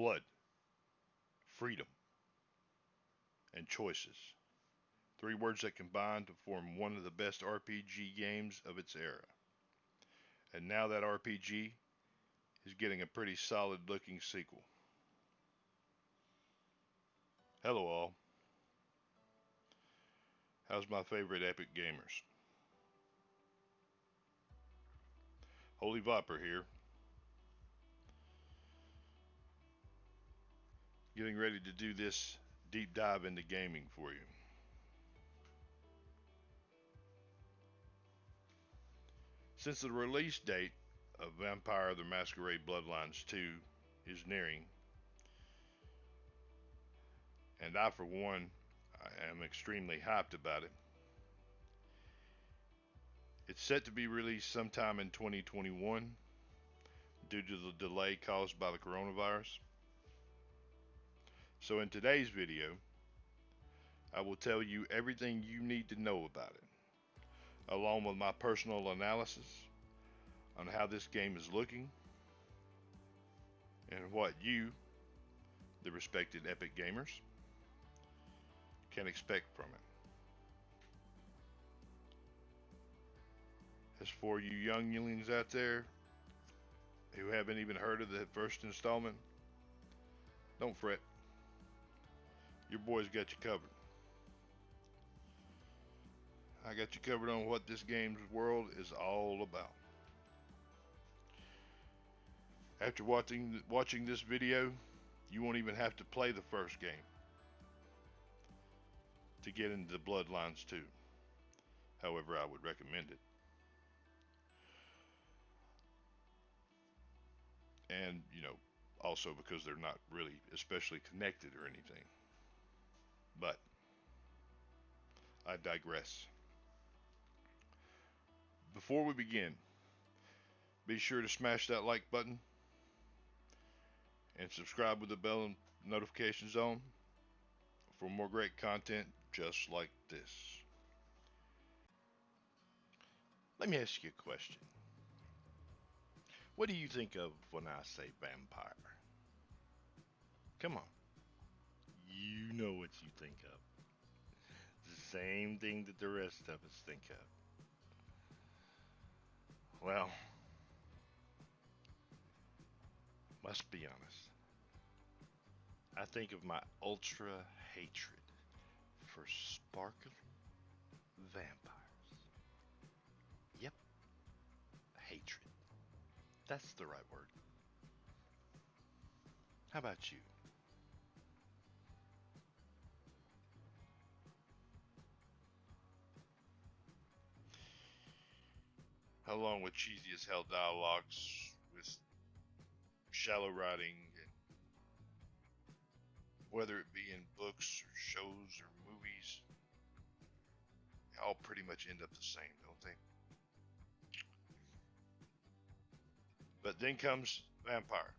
Blood, freedom, and choices. Three words that combine to form one of the best RPG games of its era. And now that RPG is getting a pretty solid looking sequel. Hello all. How's my favorite epic gamers? Holy Viper here. Getting ready to do this deep dive into gaming for you. Since the release date of Vampire the Masquerade Bloodlines 2 is nearing, and I for one I am extremely hyped about it. It's set to be released sometime in 2021 due to the delay caused by the coronavirus. So in today's video, I will tell you everything you need to know about it, along with my personal analysis on how this game is looking and what you, the respected epic gamers, can expect from it. As for you younglings out there who haven't even heard of the first installment, don't fret. Your boy's got you covered. I got you covered on what this game's world is all about. After watching this video, you won't even have to play the first game to get into the Bloodlines 2. However, I would recommend it. And, also because they're not really especially connected or anything. But I digress. Before we begin, be sure to smash that like button and subscribe with the bell and notifications on for more great content just like this. Let me ask you a question. What do you think of when I say vampire? Come on. You know what you think of. The same thing that the rest of us think of. Well, must be honest. I think of my ultra hatred for sparkling vampires. Yep, hatred. That's the right word. How about you? Along with cheesy as hell dialogues, with shallow writing, and whether it be in books or shows or movies, they all pretty much end up the same, don't they? But then comes Vampire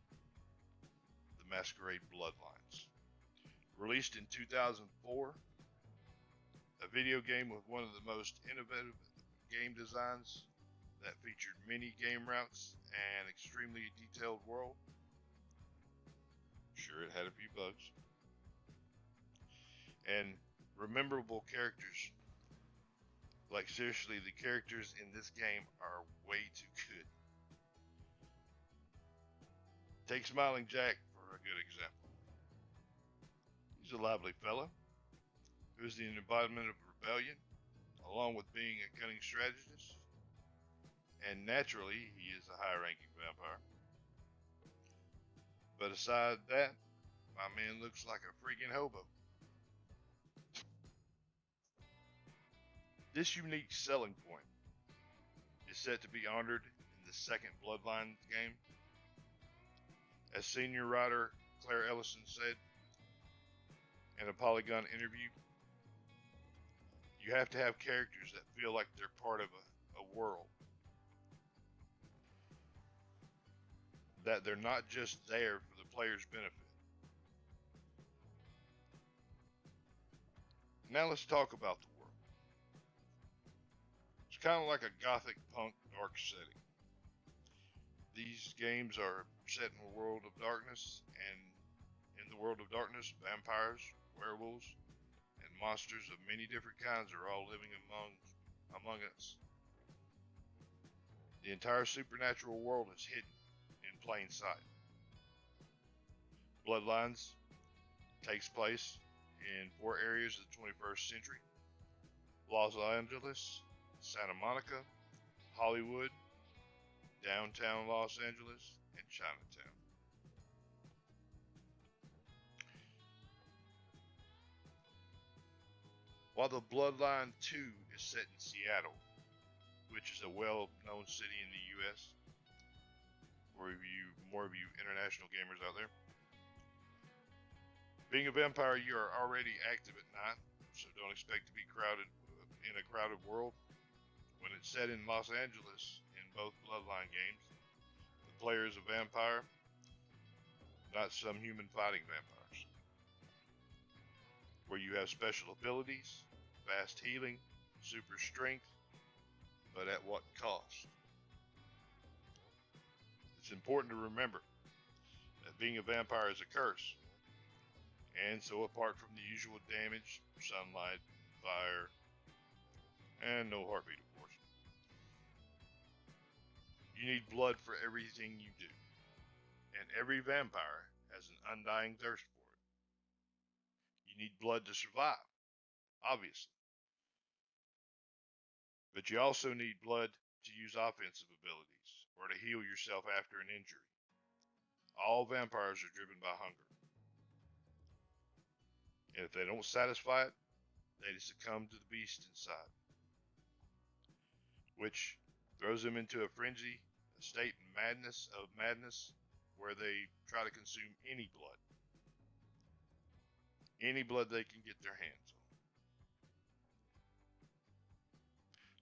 the Masquerade Bloodlines. Released in 2004, a video game with one of the most innovative game designs that featured many game routes and extremely detailed world. Sure, it had a few bugs. And memorable characters. Like, seriously, the characters in this game are way too good. Take Smiling Jack for a good example. He's a lively fella who is the embodiment of rebellion, along with being a cunning strategist. And naturally, he is a high-ranking vampire. But aside that, my man looks like a freaking hobo. This unique selling point is set to be honored in the second Bloodlines game. As senior writer Claire Ellison said in a Polygon interview, you have to have characters that feel like they're part of a world. That they're not just there for the player's benefit. Now let's talk about the world. It's kind of like a gothic punk dark setting. These games are set in a world of darkness, and the world of darkness, vampires, werewolves, and monsters of many different kinds are all living among us. The entire supernatural world is hidden in plain sight. Bloodlines takes place in four areas of the 21st century: Los Angeles, Santa Monica, Hollywood, downtown Los Angeles, and Chinatown. While the Bloodline 2 is set in Seattle, which is a well-known city in the U.S., for more of you international gamers out there, being a vampire, you are already active at night, so don't expect to be crowded in a crowded world. When it's set in Los Angeles in both Bloodline games, the player is a vampire, not some human fighting vampires, where you have special abilities, fast healing, super strength, but at what cost? It's important to remember that being a vampire is a curse, and so apart from the usual damage, sunlight, fire, and no heartbeat, of course, you need blood for everything you do, and every vampire has an undying thirst for it. You need blood to survive, obviously, but you also need blood to use offensive abilities or to heal yourself after an injury. All vampires are driven by hunger, and if they don't satisfy it, they succumb to the beast inside, which throws them into a frenzy, a state of madness, where they try to consume any blood they can get their hands on.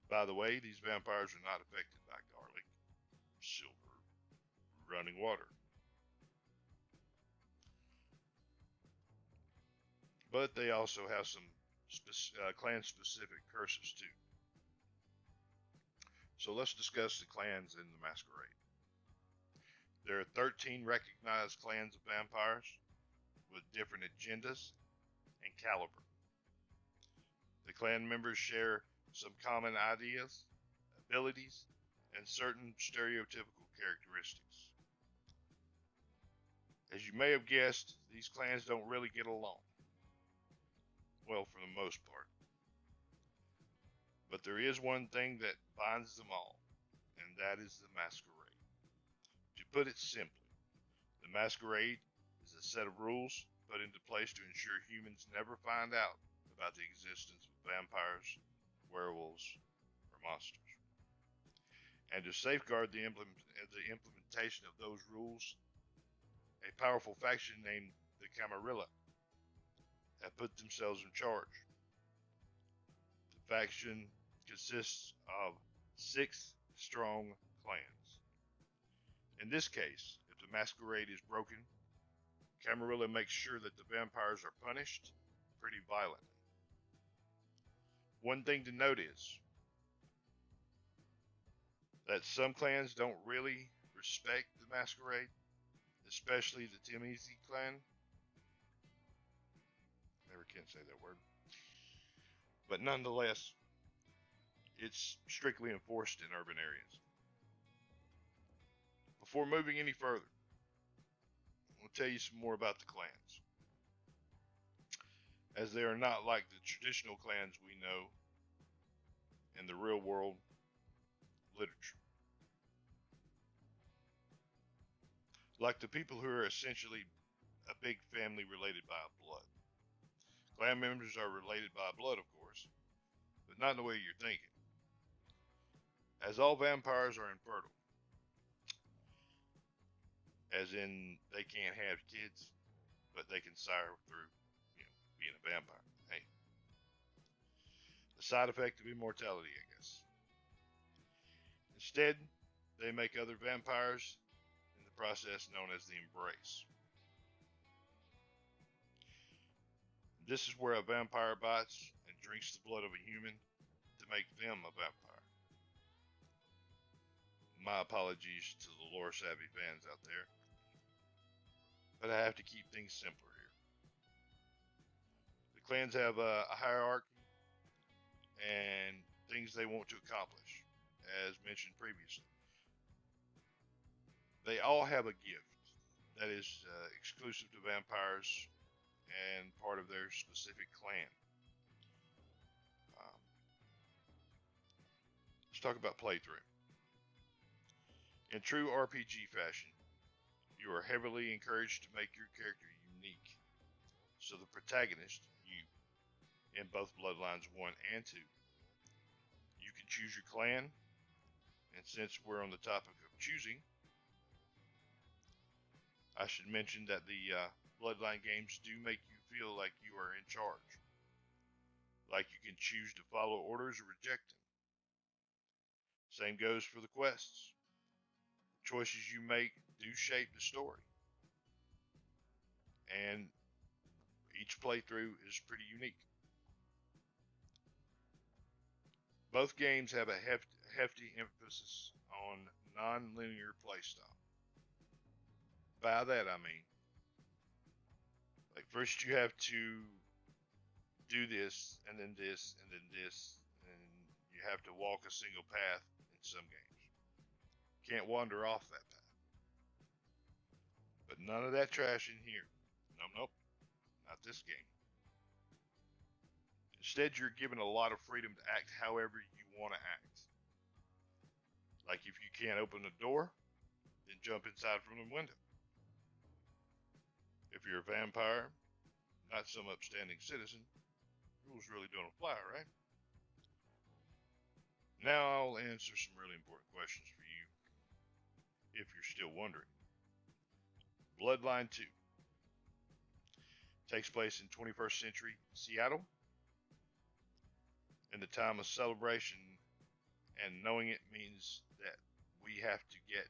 By the way, these vampires are not affected by garlic, silver, running water, but they also have some clan-specific curses too. So let's discuss the clans in the Masquerade. There are 13 recognized clans of vampires with different agendas and caliber. The clan members share some common ideas, abilities, and certain stereotypical characteristics. As you may have guessed, these clans don't really get along. Well, for the most part. But there is one thing that binds them all, and that is the Masquerade. To put it simply, the Masquerade is a set of rules put into place to ensure humans never find out about the existence of vampires, werewolves, or monsters. And to safeguard the implementation of those rules, a powerful faction named the Camarilla have put themselves in charge. The faction consists of 6 strong clans. In this case, if the Masquerade is broken, Camarilla makes sure that the vampires are punished pretty violently. One thing to note is that some clans don't really respect the Masquerade, especially the Timizi clan. Never can say that word. But nonetheless, it's strictly enforced in urban areas. Before moving any further, I'll tell you some more about the clans, as they are not like the traditional clans we know in the real world literature. Like the people who are essentially a big family related by blood. Clan members are related by blood, of course, but not in the way you're thinking, as all vampires are infertile. As in, they can't have kids, but they can sire through, being a vampire. Hey, the side effect of immortality, I guess. Instead, they make other vampires in the process known as the embrace. This is where a vampire bites and drinks the blood of a human to make them a vampire. My apologies to the lore savvy fans out there, but I have to keep things simpler here. Clans have a hierarchy and things they want to accomplish, as mentioned previously. They all have a gift that is exclusive to vampires and part of their specific clan. Um, let's talk about playthrough. In true RPG fashion, you are heavily encouraged to make your character unique. So the protagonist, you, in both Bloodlines 1 and 2, you can choose your clan, and since we're on the topic of choosing, I should mention that the Bloodline games do make you feel like you are in charge. Like you can choose to follow orders or reject them. Same goes for the quests. Choices you make do shape the story. And each playthrough is pretty unique. Both games have a hefty emphasis on non-linear playstyle. By that I mean, like first you have to do this, and then this, and then this, and you have to walk a single path in some games. Can't wander off that path. But none of that trash in here. Nope, not this game. Instead, you're given a lot of freedom to act however you want to act. Like if you can't open a door, then jump inside from the window. If you're a vampire, not some upstanding citizen, rules really don't apply, right? Now I'll answer some really important questions for you, if you're still wondering. Bloodline 2 takes place in 21st century Seattle. In the time of celebration, and knowing it means that we have to get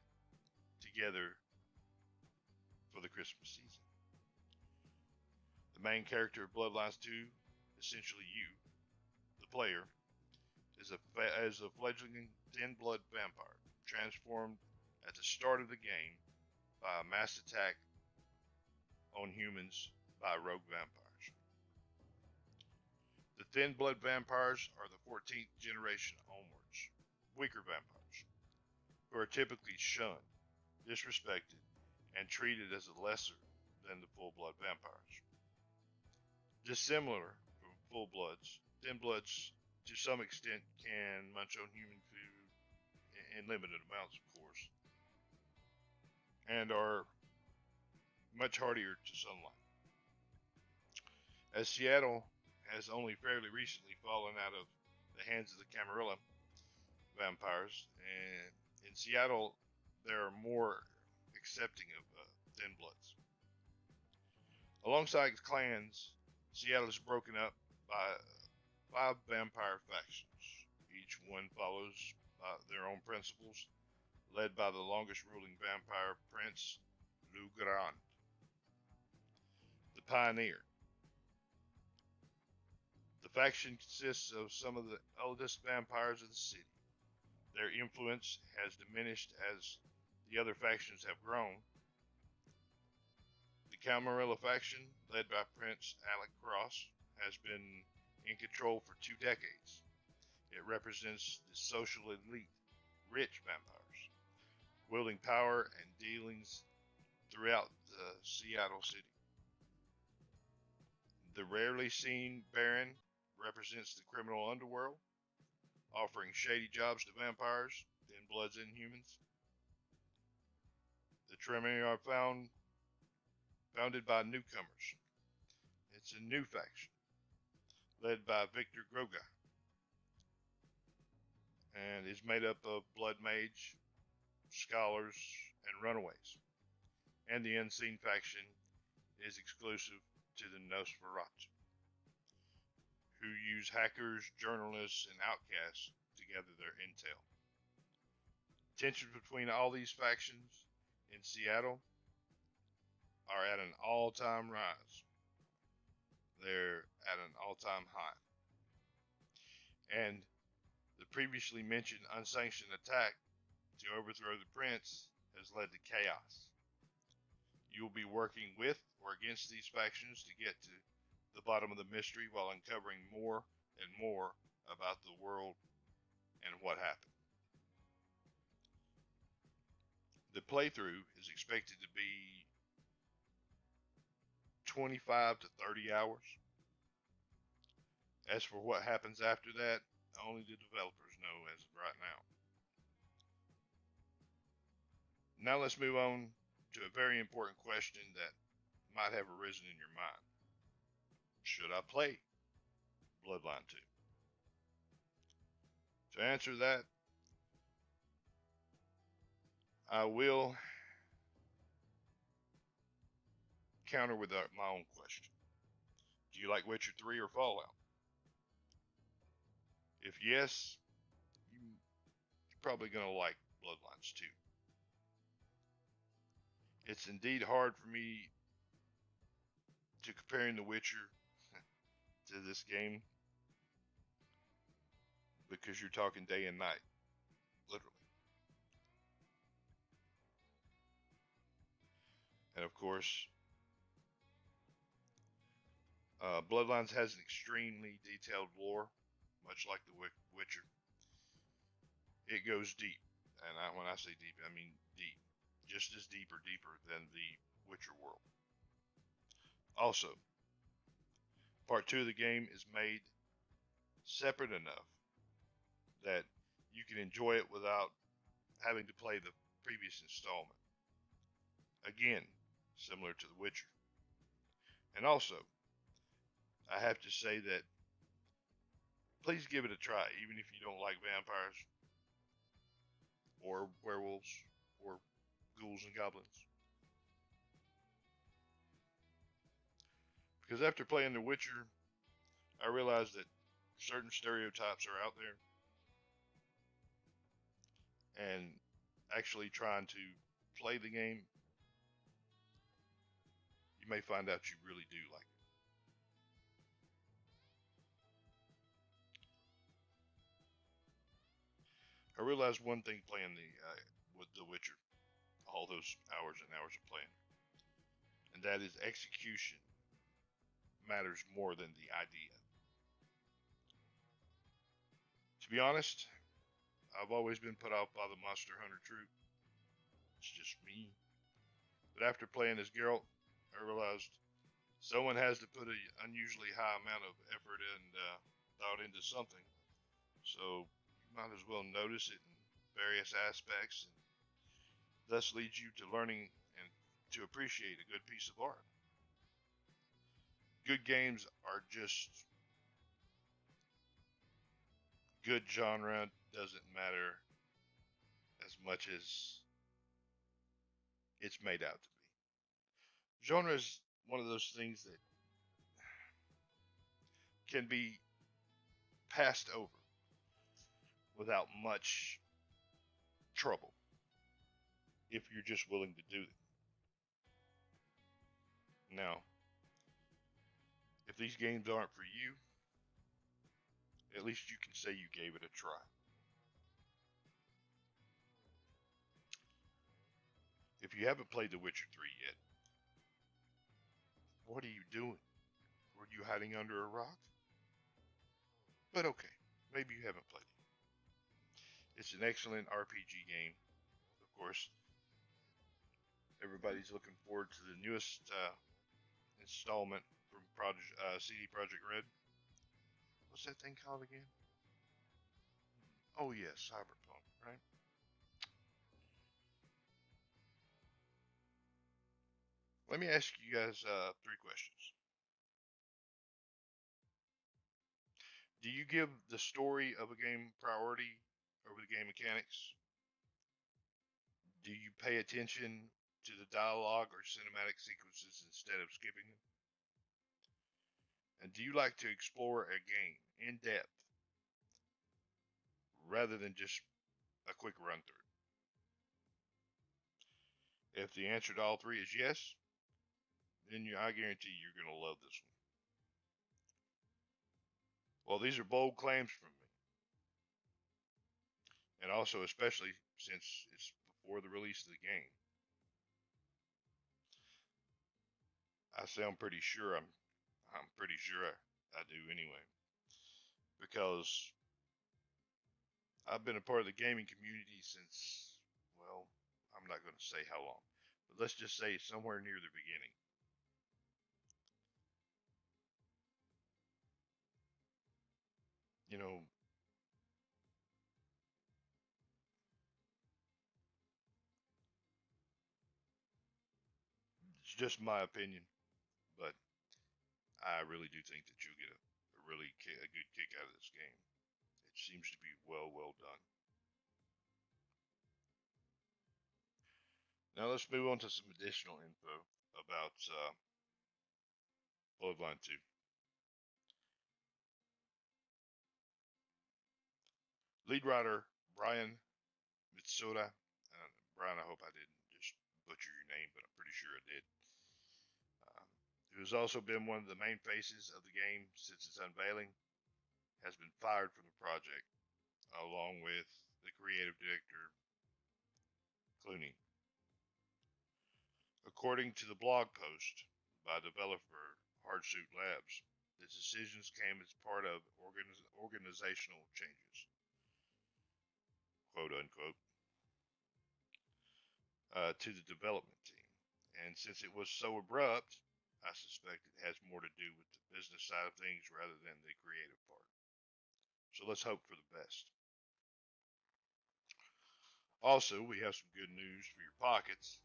together for the Christmas season. The main character of Bloodlines 2, essentially you, the player, is a fledgling thin blood vampire, transformed at the start of the game by a mass attack on humans by rogue vampires. The thin blood vampires are the 14th generation onwards, weaker vampires, who are typically shunned, disrespected, and treated as lesser than the full blood vampires. Dissimilar from full bloods, thin bloods to some extent can munch on human food in limited amounts, of course, and are much hardier to sunlight. As Seattle has only fairly recently fallen out of the hands of the Camarilla vampires, and in Seattle there are more accepting of thin bloods. Alongside clans, Seattle is broken up by 5 vampire factions. Each one follows their own principles, led by the longest ruling vampire prince, Lou Grand, the Pioneer. The faction consists of some of the oldest vampires of the city. Their influence has diminished as the other factions have grown. The Camarilla faction, led by Prince Alec Cross, has been in control for 2 decades. It represents the social elite, rich vampires, wielding power and dealings throughout the Seattle city. The rarely seen Baron represents the criminal underworld, offering shady jobs to vampires, thin bloods, and humans. The Tremere are founded by newcomers. It's a new faction, led by Victor Groga, and is made up of blood mage, scholars, and runaways. And the unseen faction is exclusive to the Nosferatu, who use hackers, journalists, and outcasts to gather their intel. Tensions between all these factions in Seattle are at an all-time rise. They're at an all-time high. And the previously mentioned unsanctioned attack to overthrow the prince has led to chaos. You will be working with or against these factions to get to the bottom of the mystery while uncovering more and more about the world and what happened. The playthrough is expected to be 25 to 30 hours. As for what happens after that, only the developers know as of right now. Now let's move on to a very important question that might have arisen in your mind. Should I play Bloodline 2? To answer that, I will counter with my own question. Do you like Witcher 3 or Fallout? If yes, you're probably going to like Bloodlines 2. It's indeed hard for me to comparing The Witcher to this game because you're talking day and night, literally. And of course, Bloodlines has an extremely detailed lore, much like The Witcher. It goes deep, and when I say deep, I mean deep, just as deep or deeper than the Witcher world. Also, part 2 of the game is made separate enough that you can enjoy it without having to play the previous installment. Again, similar to The Witcher. And also, I have to say that please give it a try, even if you don't like vampires or werewolves or ghouls and goblins. Because after playing The Witcher, I realized that certain stereotypes are out there, and actually trying to play the game, you may find out you really do like it. I realized one thing playing with The Witcher, all those hours and hours of playing, and that is execution matters more than the idea. To be honest, I've always been put off by the Monster Hunter troop. It's just me. But after playing as Geralt, I realized someone has to put an unusually high amount of effort and thought into something. So you might as well notice it in various aspects, and thus leads you to learning and to appreciate a good piece of art. Good games are just good. Genre doesn't matter as much as it's made out to be. Genre is one of those things that can be passed over without much trouble if you're just willing to do it. Now, if these games aren't for you, at least you can say you gave it a try. If you haven't played The Witcher 3 yet, what are you doing? Were you hiding under a rock? But okay, maybe you haven't played it. It's an excellent RPG game. Of course, everybody's looking forward to the newest installment from CD Projekt Red. What's that thing called again? Oh yes, Cyberpunk, right? Let me ask you guys 3 questions. Do you give the story of a game priority over the game mechanics? Do you pay attention to the dialogue or cinematic sequences instead of skipping them? And do you like to explore a game in depth rather than just a quick run through? If the answer to all 3 is yes, then I guarantee you're going to love this one. Well, these are bold claims from me. And also, especially since it's before the release of the game. I sound pretty sure I'm I'm pretty sure I do anyway. Because I've been a part of the gaming community since, well, I'm not going to say how long, but let's just say somewhere near the beginning. You know, it's just my opinion, but I really do think that you'll get a really a good kick out of this game. It seems to be well done. Now let's move on to some additional info about Bloodline 2. Lead writer Brian Mitsuda. Brian, I hope I didn't just butcher your name, but I'm pretty sure I did. Who has also been one of the main faces of the game since its unveiling, has been fired from the project, along with the creative director Clooney. According to the blog post by developer Hardsuit Labs, the decisions came as part of organizational changes, quote unquote, to the development team. And since it was so abrupt, I suspect it has more to do with the business side of things rather than the creative part. So let's hope for the best. Also, we have some good news for your pockets.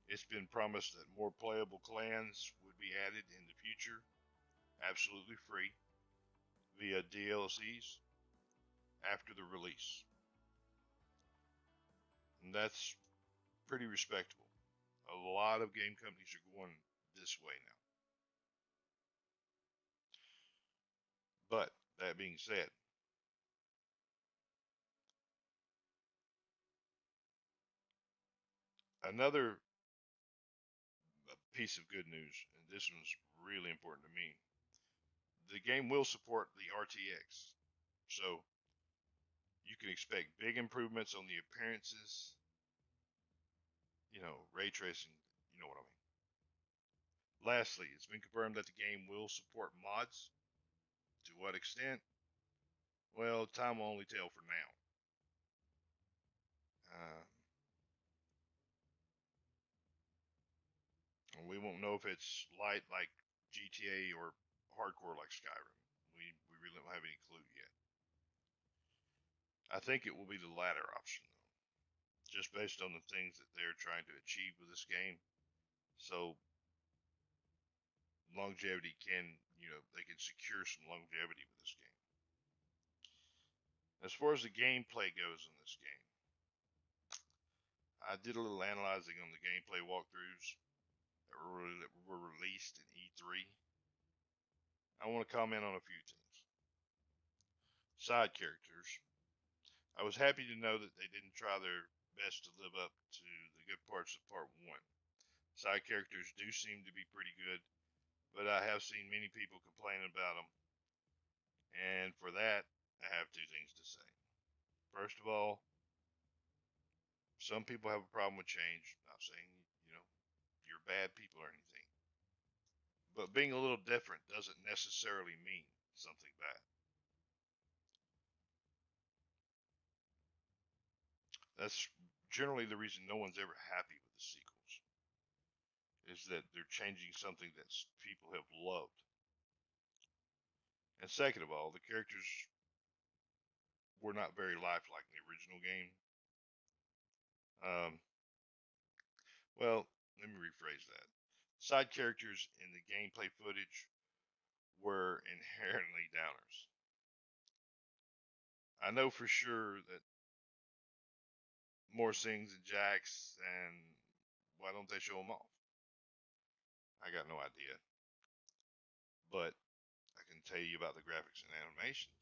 It's been promised that more playable clans would be added in the future, absolutely free, via DLCs after the release. And that's pretty respectable. A lot of game companies are going this way now. But that being said, another piece of good news, and this one's really important to me. The game will support the RTX, so you can expect big improvements on the appearances, ray tracing, you know what I mean. Lastly, it's been confirmed that the game will support mods. To what extent? Well, time will only tell for now. Uh, we won't know if it's light like GTA or hardcore like Skyrim. We really don't have any clue yet. I think it will be the latter option, though, just based on the things that they're trying to achieve with this game. So longevity they can secure some longevity with this game. As far as the gameplay goes in this game, I did a little analyzing on the gameplay walkthroughs that were released in E3. I want to comment on a few things. Side characters. I was happy to know that they didn't try their best to live up to the good parts of Part 1. Side characters do seem to be pretty good, but I have seen many people complain about them. And for that, I have two things to say. First of all, some people have a problem with change. Not saying, you're bad people or anything. But being a little different doesn't necessarily mean something bad. That's generally the reason no one's ever happy with the sequels, is that they're changing something that people have loved. And second of all, the characters were not very lifelike in the original game. Um, well, let me rephrase that. Side characters in the gameplay footage were inherently downers. I know for sure that more sings and Jax, and why don't they show them off? I got no idea. But I can tell you about the graphics and animations.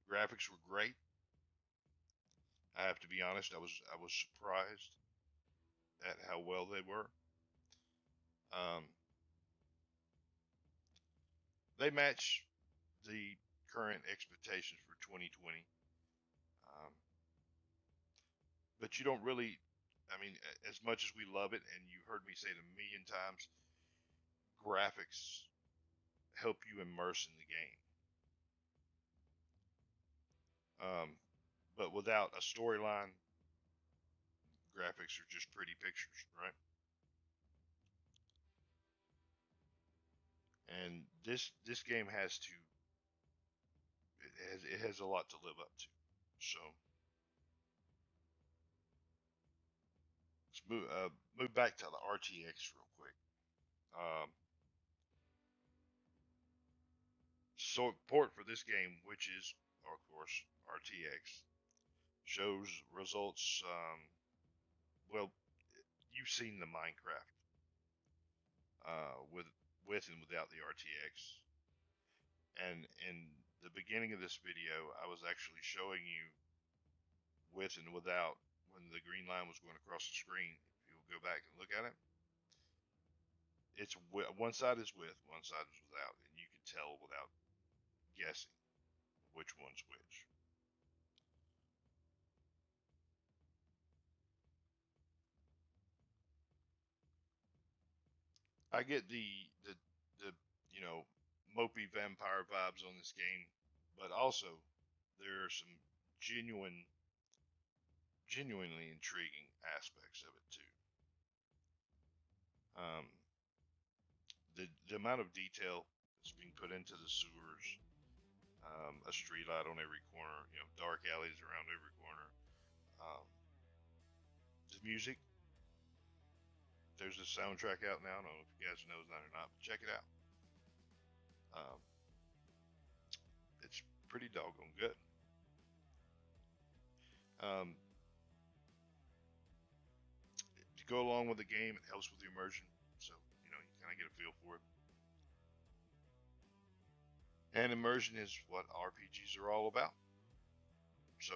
The graphics were great. I have to be honest, I was surprised at how well they were. Um, they match the current expectations for 2020. Um, but you don't really, I mean, as much as we love it, and you heard me say it a million times, graphics help you immerse in the game. But without a storyline, graphics are just pretty pictures, right? And this game has to it has a lot to live up to. So let's move back to the RTX real quick. Um, Support for this game, which is of course RTX, shows results. Well, you've seen the Minecraft with and without the RTX. And in the beginning of this video, I was actually showing you with and without when the green line was going across the screen. If you'll go back and look at it, it's one side is with, one side is without, and you can tell without guessing which one's which. I get the you know mopey vampire vibes on this game, but also there are some genuinely intriguing aspects of it too. Um, the amount of detail that's being put into the sewers, a street light on every corner, dark alleys around every corner. Um, the music, there's a soundtrack out now. I don't know if you guys know that or not, but check it out. Um, it's pretty doggone good. Um, to go along with the game, it helps with the immersion, so you kind of get a feel for it. And immersion is what RPGs are all about. So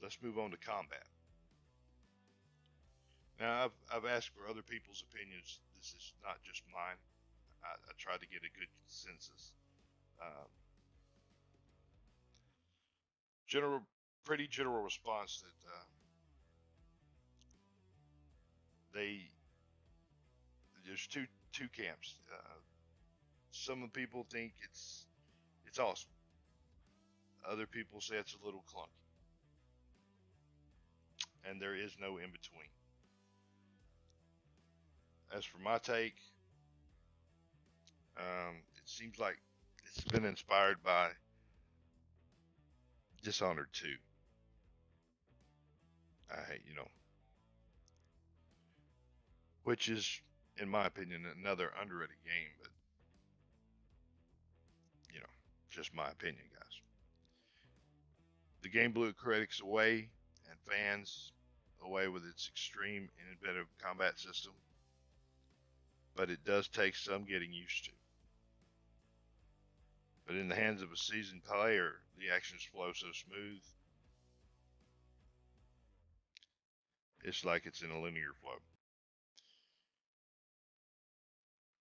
let's move on to combat. Now I've asked for other people's opinions. This is not just mine. I tried to get a good consensus. Um, Pretty general response that they there's two camps. Some of the people think it's awesome. Other people say it's a little clunky, and there is no in between. As for my take, it seems like it's been inspired by Dishonored 2. Which is, in my opinion, another underrated game, but just my opinion, guys. The game blew critics away and fans away with its extreme and inventive combat system, but it does take some getting used to. But in the hands of a seasoned player, the actions flow so smooth, it's like it's in a linear flow.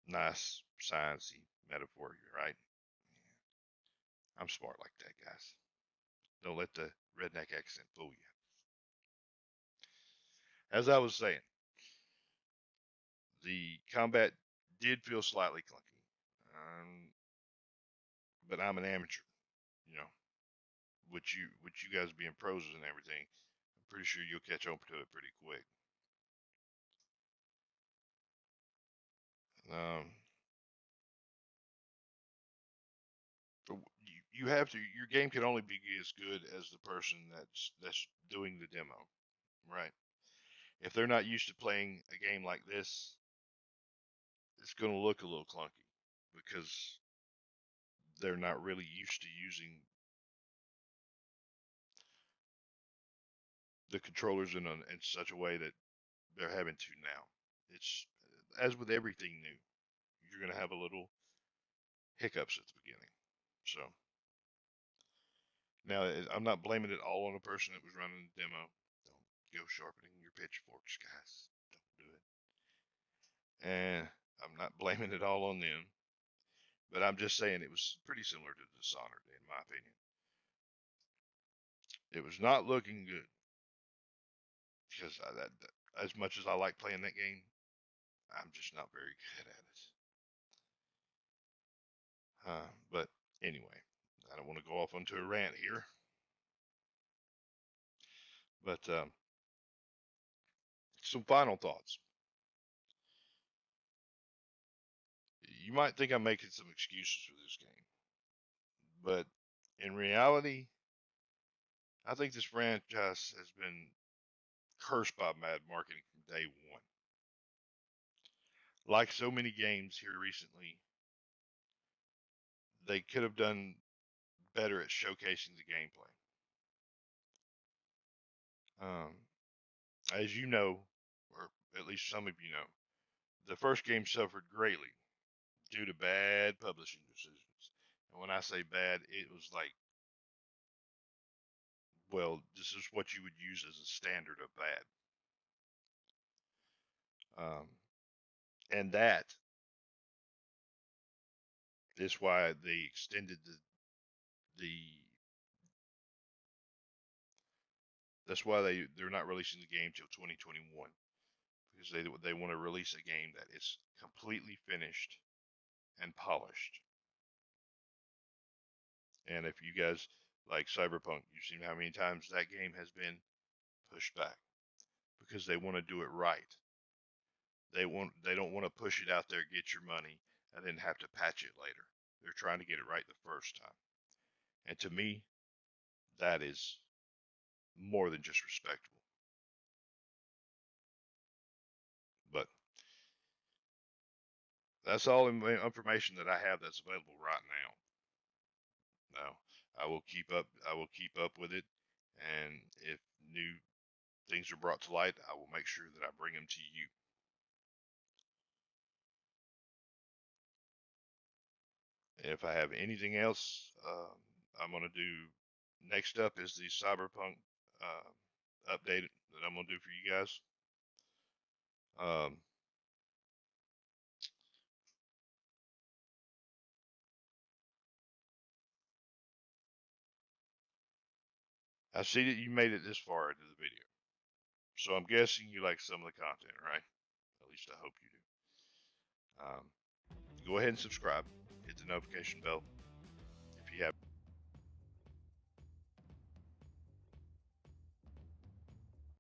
Nice, sciencey metaphor, right? I'm smart like that, guys. Don't let the redneck accent fool you. As I was saying, the combat did feel slightly clunky, but I'm an amateur, you know. With you guys being pros and everything, I'm pretty sure you'll catch on to it pretty quick. Um, you have to. Your game can only be as good as the person that's doing the demo, right? If they're not used to playing a game like this, it's going to look a little clunky because they're not really used to using the controllers in such a way that they're having to now. It's as with everything new, you're going to have a little hiccups at the beginning. So now I'm not blaming it all on the person that was running the demo. Don't go sharpening your pitchforks, guys. Don't do it. And I'm not blaming it all on them, but I'm just saying it was pretty similar to Dishonored in my opinion. It was not looking good because as much as I like playing that game, I'm just not very good at it. But anyway, I don't want to go off onto a rant here. But some final thoughts. You might think I'm making some excuses for this game, but in reality, I think this franchise has been cursed by bad marketing from day one. Like so many games here recently, they could have done better at showcasing the gameplay. As you know, or at least some of you know, the first game suffered greatly due to bad publishing decisions. And when I say bad, it was like, well, this is what you would use as a standard of bad. And that is why they extended the that's why they're not releasing the game till 2021, because they want to release a game that is completely finished and polished. And if you guys like Cyberpunk, you've seen how many times that game has been pushed back because they want to do it right. They don't want to push it out there, get your money, and then have to patch it later. They're trying to get it right the first time. And to me, that is more than just respectable. But that's all information that I have that's available right now. Now, I will keep up. I will keep up with it, and if new things are brought to light, I will make sure that I bring them to you. If I have anything else, I'm gonna do. Next up is the Cyberpunk update that I'm gonna do for you guys. Um, I see that you made it this far into the video, so I'm guessing you like some of the content, right? At least I hope you do. Go ahead and subscribe, hit the notification bell,